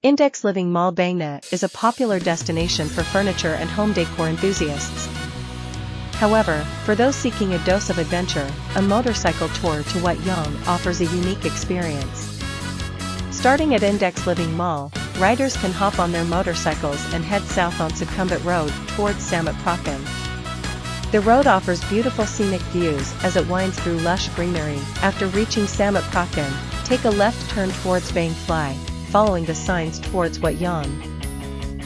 Index Living Mall Bangna is a popular destination for furniture and home decor enthusiasts. However, for those seeking a dose of adventure, a motorcycle tour to Wat Yang offers a unique experience. Starting at Index Living Mall, riders can hop on their motorcycles and head south on Sukhumvit Road towards Seibertron. The road offers beautiful scenic views as it winds through lush greenery. After reaching Seibertron, take a left turn towards Bang Fly, following the signs towards Wat Yang.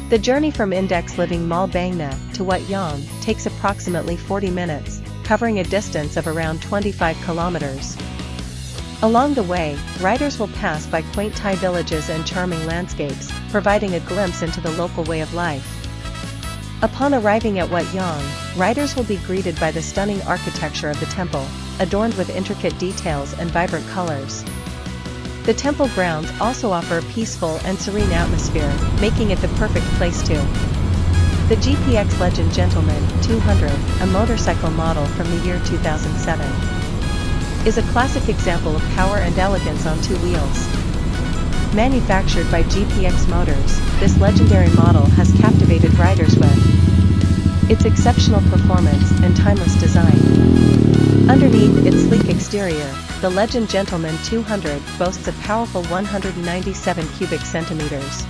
The journey from Index Living Mall Bangna to Wat Yang takes approximately 40 minutes, covering a distance of around 25 kilometers. Along the way, riders will pass by quaint Thai villages and charming landscapes, providing a glimpse into the local way of life. Upon arriving at Wat Yang, riders will be greeted by the stunning architecture of the temple, adorned with intricate details and vibrant colors. The temple grounds also offer a peaceful and serene atmosphere, making it the perfect place to. The GPX Legend Gentleman 200, a motorcycle model from the year 2007, is a classic example of power and elegance on two wheels. Manufactured by GPX Motors, this legendary model has captivated riders with its exceptional performance and timeless design. Underneath its sleek exterior, the Legend Gentleman 200 boasts a powerful 197 cubic centimeters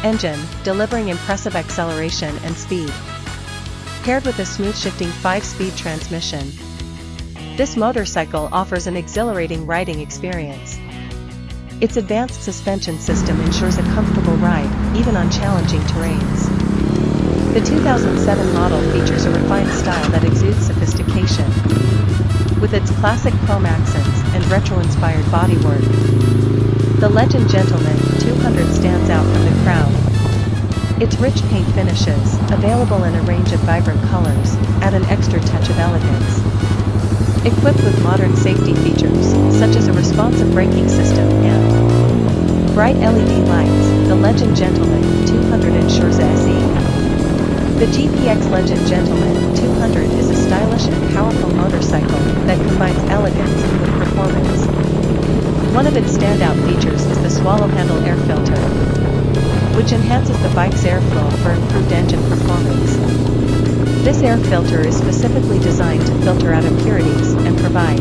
engine, delivering impressive acceleration and speed. Paired with a smooth-shifting 5-speed transmission, this motorcycle offers an exhilarating riding experience. Its advanced suspension system ensures a comfortable ride, even on challenging terrains. The 2007 model features a refined style that exudes sophistication. With its classic chrome accents and retro-inspired bodywork, the Legend Gentleman 200 stands out from the crowd. Its rich paint finishes, available in a range of vibrant colors, add an extra touch of elegance. Equipped with modern safety features, such as a responsive braking system and bright LED lights, the Legend Gentleman 200 ensures SE. The GPX Legend Gentleman 200 is a stylish and powerful motorcycle that combines elegance with performance. One of its standout features is the swallow handle air filter, which enhances the bike's airflow for improved engine performance. This air filter is specifically designed to filter out impurities and provide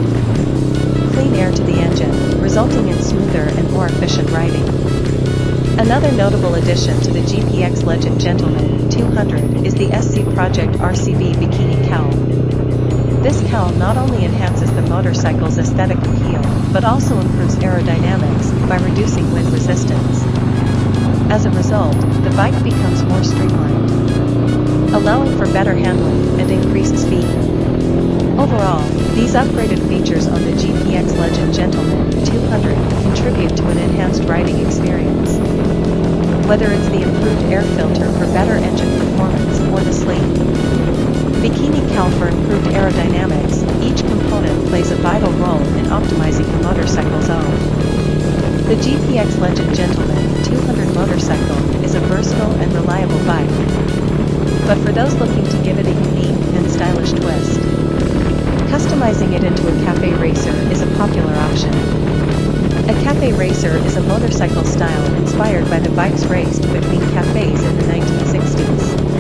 clean air to the engine, resulting in smoother and more efficient riding. Another notable addition to the GPX Legend Gentleman 200 is the SC Project RCB Bikini Cowl. This cowl not only enhances the motorcycle's aesthetic appeal, but also improves aerodynamics by reducing wind resistance. As a result, the bike becomes more streamlined, allowing for better handling and increased speed. Overall, these upgraded features on the GPX Legend Gentleman 200 contribute to an enhanced riding experience. Whether it's the improved air filter for better engine performance or the sleek bikini cowl for improved aerodynamics, each component plays a vital role in optimizing the motorcycle's own. The GPX Legend Gentleman 200 motorcycle is a versatile and reliable bike. But for those looking to give it a unique and stylish twist, customizing it into a cafe racer is a popular option. A cafe racer is a motorcycle style inspired by the bikes raced between cafes in the 1960s.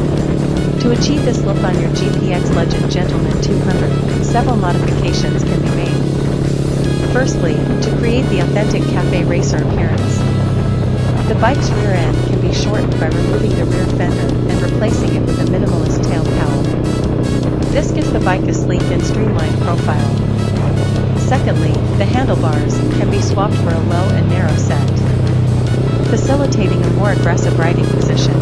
To achieve this look on your GPX Legend Gentleman 200, several modifications can be made. Firstly, to create the authentic cafe racer appearance, the bike's rear end can be shortened by removing the rear fender and replacing it with a minimalist tail cowl. This gives the bike a sleek and streamlined profile. Secondly, the handlebars can be swapped for a low and narrow set, facilitating a more aggressive riding position.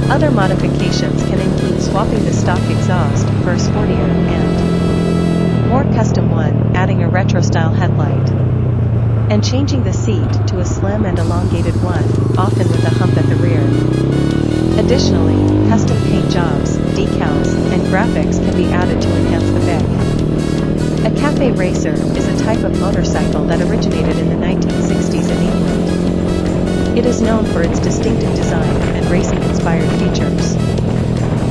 Other modifications can include swapping the stock exhaust for a sportier and more custom one, adding a retro-style headlight, and changing the seat to a slim and elongated one, often with a hump at the rear. Additionally, custom paint jobs, decals, and graphics can be added to enhance the bike. A cafe racer is a type of motorcycle that originated in the 1960s in England. It is known for its distinctive design and racing-inspired features.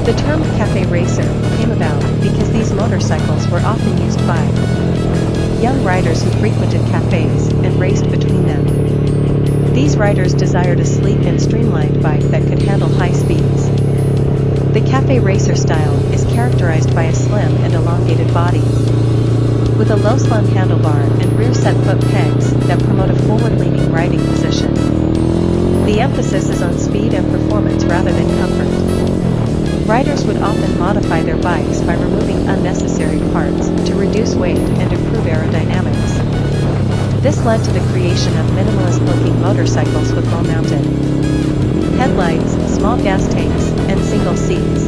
The term cafe racer came about because these motorcycles were often used by young riders who frequented cafes and raced between them. These riders desired a sleek and streamlined bike that could handle high speeds. The cafe racer style is characterized by a slim and elongated body, with a low slung handlebar and rear set foot pegs that promote a forward-leaning riding position. The emphasis is on speed and performance rather than comfort. Riders would often modify their bikes by removing unnecessary parts to reduce weight and improve aerodynamics. This led to the creation of minimalist-looking motorcycles with low-mounted headlights, small gas tanks, and single seats.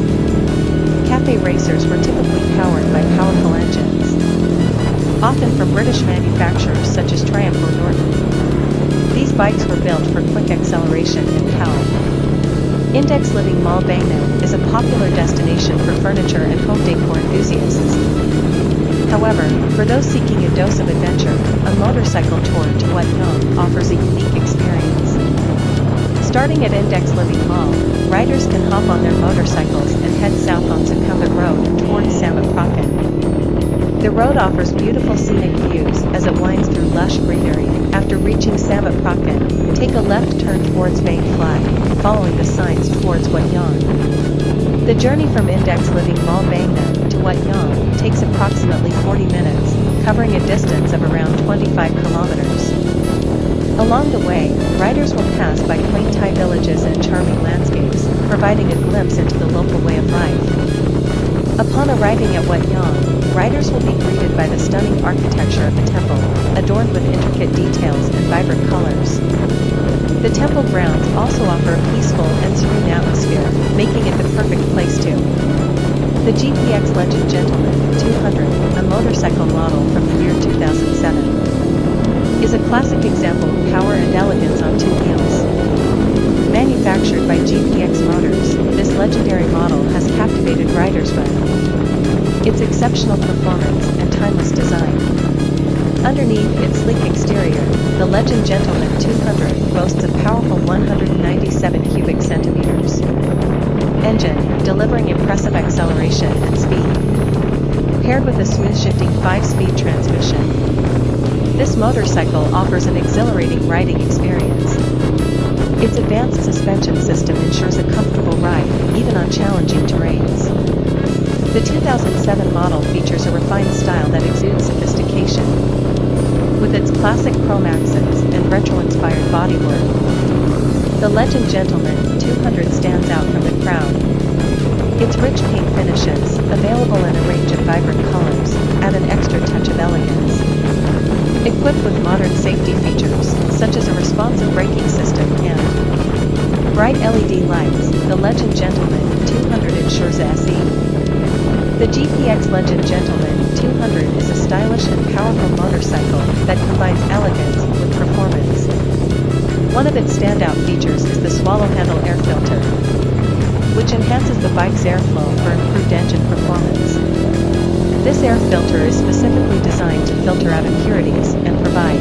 Cafe racers were typically powered by powerful engines, often from British manufacturers such as Triumph or Norton. These bikes were built for quick acceleration and Cowl. Index Living Mall Bagneux is a popular destination for furniture and home decor enthusiasts. However, for those seeking a dose of adventure, a motorcycle tour to WAT offers a unique experience. Starting at Index Living Mall, riders can hop on their motorcycles and head south on Succumbit Road towards Seibertron. The road offers beautiful scenic views as it winds through lush greenery. After reaching Seibertron, take a left turn towards Bank Flag, following the signs towards WAT. The journey from Index Living Mall Bagneux to WAT takes approximately 40 minutes, covering a distance of around 25 kilometers. Along the way, riders will pass by quaint Thai villages and charming landscapes, providing a glimpse into the local way of life. Upon arriving at WAT, riders will be greeted by the stunning architecture of the temple, adorned with intricate details and vibrant colors. The temple grounds also offer a peaceful and serene atmosphere, making it the perfect place to. The GPX Legend Gentleman 200, a motorcycle model from the year 2007, is a classic example of power and elegance on two wheels. Manufactured by GPX Motors, this legendary model has captivated riders with its exceptional performance and timeless design. Underneath its sleek exterior, the Legend Gentleman 200 boasts a powerful 197 cubic centimeters engine, delivering impressive acceleration and speed. Paired with a smooth-shifting 5-speed transmission, this motorcycle offers an exhilarating riding experience. Its advanced suspension system ensures a comfortable ride, even on challenging terrains. The 2007 model features a refined style that exudes sophistication. With its classic chrome accents and retro-inspired bodywork, the Legend Gentleman 200 stands out from the crowd. Its rich paint finishes, available in a range of vibrant colors, add an extra touch of elegance. Equipped with modern safety features, such as a responsive braking system and bright LED lights, the Legend Gentleman 200 ensures SE. The GPX Legend Gentleman 200 is a stylish and powerful motorcycle that combines elegance with performance. One of its standout features is the swallow handle air filter, which enhances the bike's airflow for improved engine performance. This air filter is specifically designed to filter out impurities and provide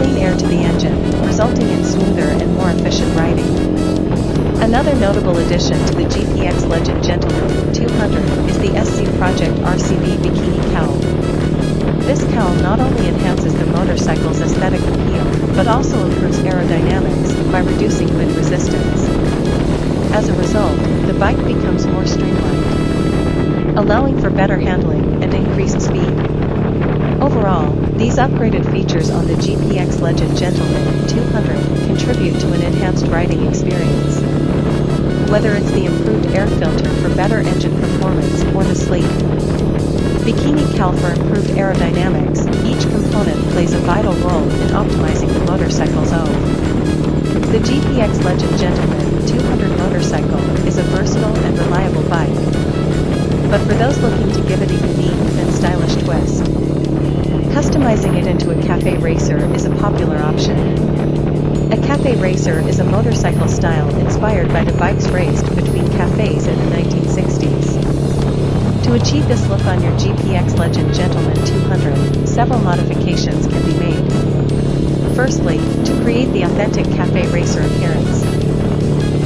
clean air to the engine, resulting in smoother and more efficient riding. Another notable addition to the GPX Legend Gentleman 200 is the SC Project RCB Bikini Cowl. This cowl not only enhances the motorcycle's aesthetic appeal, but also improves aerodynamics by reducing wind resistance. As a result, the bike becomes more streamlined, allowing for better handling and increased speed. Overall, these upgraded features on the GPX Legend Gentleman 200 contribute to an enhanced riding experience. Whether it's the improved air filter for better engine performance or the sleek Bikini Cowl for improved aerodynamics, each component plays a vital role in optimizing the motorcycle's O. The GPX Legend Gentleman 200 motorcycle is a versatile and reliable bike. But for those looking to give it a unique and stylish twist, customizing it into a cafe racer is a popular option. A cafe racer is a motorcycle style inspired by the bikes raced between cafes in the 1960s. To achieve this look on your GPX Legend Gentleman 200, several modifications can be made. Firstly, to create the authentic cafe racer appearance,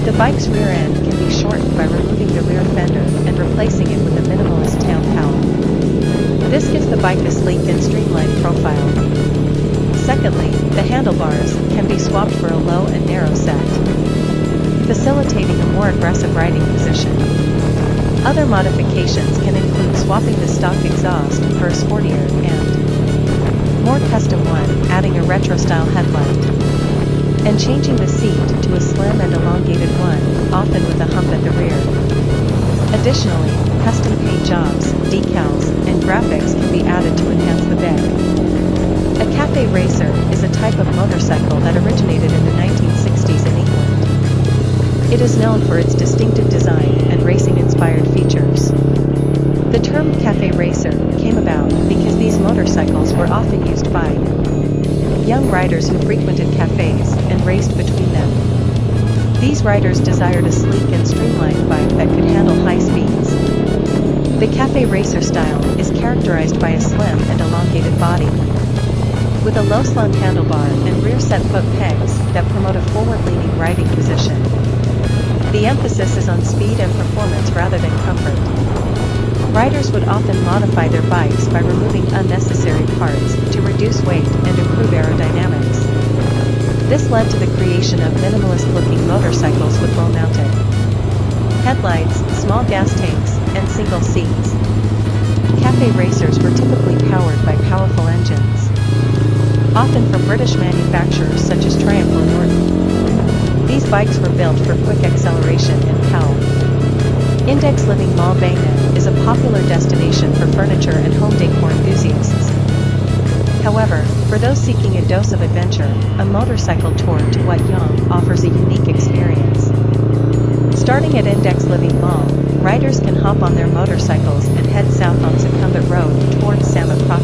the bike's rear end can be shortened by removing the rear fender and replacing it with a minimalist tail cowl. This gives the bike a sleek and streamlined profile. Secondly, the handlebars can be swapped for a low and narrow set, facilitating a more aggressive riding position. Other modifications can include swapping the stock exhaust for a sportier and more custom one, adding a retro-style headlight, and changing the seat to a slim and elongated one, often with a hump at the rear. Additionally, custom paint jobs, decals, and graphics can be added to enhance the bed. A cafe racer is a type of motorcycle that originated in the 1960s in England. It is known for its distinctive design and racing-inspired features. The term cafe racer came about because these motorcycles were often used by young riders who frequented cafes and raced between them. These riders desired a sleek and streamlined bike that could handle high speeds. The cafe racer style is characterized by a slim and elongated body, with a low-slung handlebar and rear-set foot pegs that promote a forward-leaning riding position. The emphasis is on speed and performance rather than comfort. Riders would often modify their bikes by removing unnecessary parts to reduce weight and improve aerodynamics. This led to the creation of minimalist-looking motorcycles with low-mounted headlights, small gas tanks, and single seats. Cafe racers were typically powered by powerful engines, often from British manufacturers such as Triumph or Norton. These bikes were built for quick acceleration and Cowl. Index Living Mall Bangna is a popular destination for furniture and home decor enthusiasts. However, for those seeking a dose of adventure, a motorcycle tour to Wat Yang offers a unique experience. Starting at Index Living Mall, riders can hop on their motorcycles and head south on Sukhumvit Road towards Seibertron.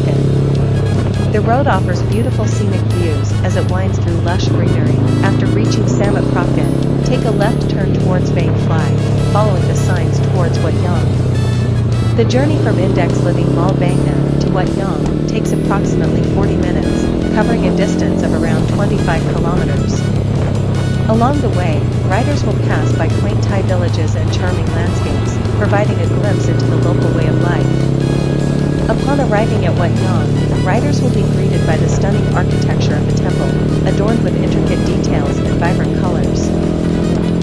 The road offers beautiful scenic views as it winds through lush greenery. After reaching Seibertron, take a left turn towards Vang Fly, following the signs towards Wat Yang. The journey from Index Living Mall Bangna to Wat Yang takes approximately 40 minutes, covering a distance of around 25 kilometers. Along the way, riders will pass by quaint Thai villages and charming landscapes, providing a glimpse into the local way of life. Upon arriving at Wat Yang, riders will be greeted by the stunning architecture of the temple, adorned with intricate details and vibrant colors.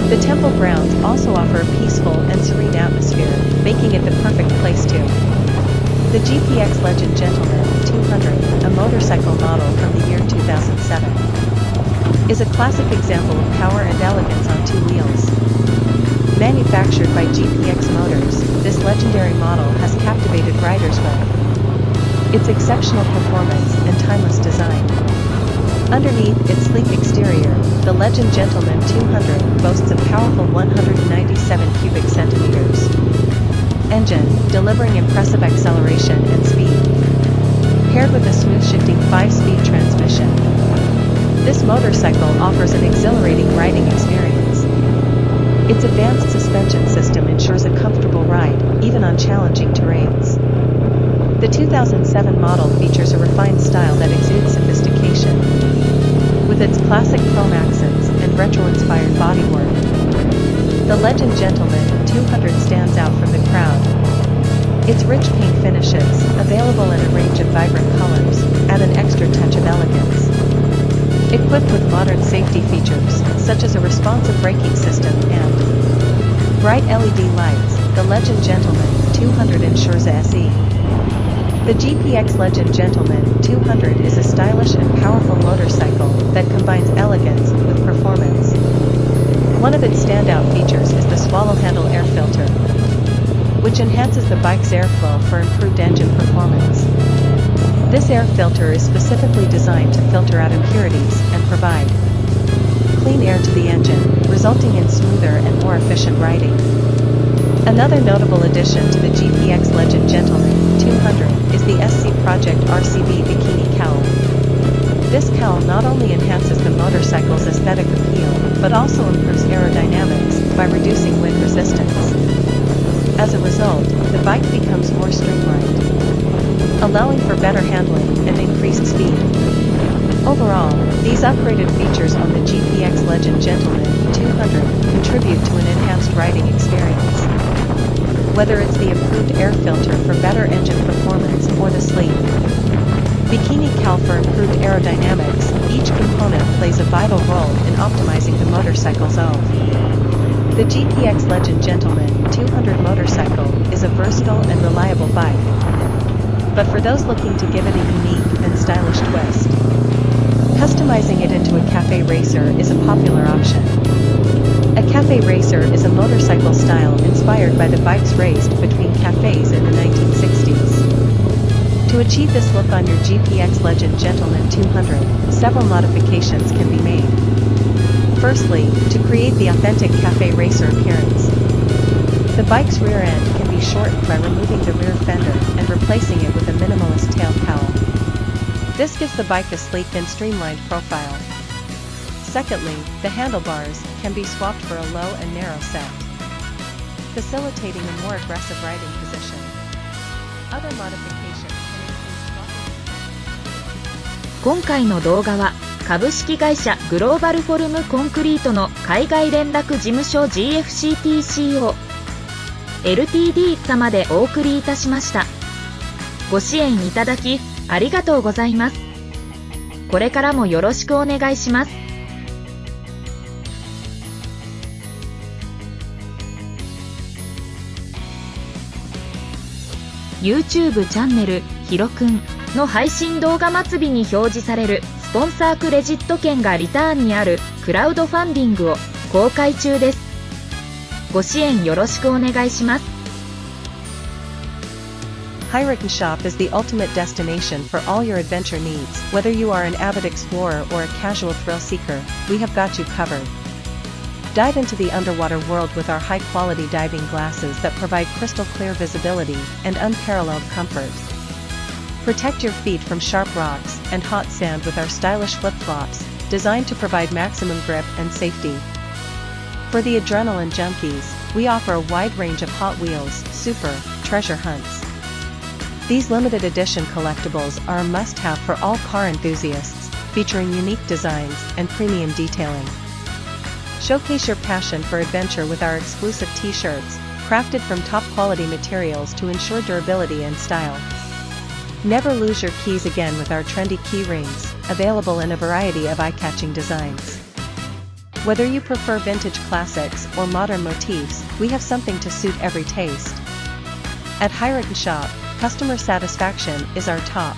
The temple grounds also offer a peaceful and serene atmosphere, making it the perfect place to. The GPX Legend Gentleman 200, a motorcycle model from the year 2007, is a classic example of power and elegance on two wheels. Manufactured by GPX Motors, this legendary model has captivated riders with its exceptional performance and timeless design. Underneath its sleek exterior, the Legend Gentleman 200 boasts a powerful 197 cubic centimeters engine, delivering impressive acceleration and speed. Paired with a smooth shifting 5-speed transmission, this motorcycle offers an exhilarating riding experience. Its advanced suspension system ensures a comfortable ride, even on challenging terrains. The 2007 model features a refined style that exudes sophistication, with its classic chrome accents and retro-inspired bodywork. The Legend Gentleman 200 stands out from the crowd. Its rich paint finishes, available in a range of vibrant colors, add an extra touch of elegance. Equipped with modern safety features, such as a responsive braking system and bright LED lights, the Legend Gentleman 200 ensures a SE. The GPX Legend Gentleman 200 is a stylish and powerful motorcycle that combines elegance with performance. One of its standout features is the swallow handle air filter, which enhances the bike's airflow for improved engine performance. This air filter is specifically designed to filter out impurities and provide clean air to the engine, resulting in smoother and more efficient riding. Another notable addition to the GPX Legend Gentleman 200 is the SC Project RCB Bikini Cowl. This cowl not only enhances the motorcycle's aesthetic appeal, but also improves aerodynamics by reducing wind resistance. As a result, the bike becomes more streamlined, allowing for better handling and increased speed. Overall, these upgraded features on the GPX Legend Gentleman 200 contribute to an enhanced riding experience. Whether it's the improved air filter for better engine performance or the sleek, Bikini Cowl for improved aerodynamics. Each component plays a vital role in optimizing the motorcycle's O. The GPX Legend Gentleman 200 motorcycle is a versatile and reliable bike. But for those looking to give it a unique and stylish twist, customizing it into a cafe racer is a popular option. A cafe racer is a motorcycle style inspired by the bikes raced between cafes in the 1960s. To achieve this look on your GPX Legend Gentleman 200, several modifications can be made. Firstly, to create the authentic cafe racer appearance, the bike's rear end can be shortened by removing the rear fender and replacing it with a minimalist tail cowl. This gives the bike a sleek and streamlined profile. Secondly, the handlebars can be swapped for a low and narrow set, facilitating a more aggressive riding position. Other modifications can include swapping. 今回の動画は株式会社グローバルフォルムコンクリートの海外連絡事務所 GFCTCO LTD 様でお送りいたしました。ご支援いただきありがとうございます。これからもよろしくお願いします。YouTube チャンネルヒロくんの配信動画末尾に表示されるスポンサークレジット券がリターンにあるクラウドファンディングを公開中です。ご支援よろしくお願いします。Hirockn Shop is the ultimate destination for all your adventure needs. Whether you are an avid explorer or a casual thrill seeker, we have got you covered. Dive into the underwater world with our high-quality diving glasses that provide crystal-clear visibility and unparalleled comfort. Protect your feet from sharp rocks and hot sand with our stylish flip-flops, designed to provide maximum grip and safety. For the adrenaline junkies, we offer a wide range of Hot Wheels, Super, treasure hunts. These limited edition collectibles are a must-have for all car enthusiasts, featuring unique designs and premium detailing. Showcase your passion for adventure with our exclusive t-shirts, crafted from top-quality materials to ensure durability and style. Never lose your keys again with our trendy key rings, available in a variety of eye-catching designs. Whether you prefer vintage classics or modern motifs, we have something to suit every taste. At Hirockn Shop, customer satisfaction is our top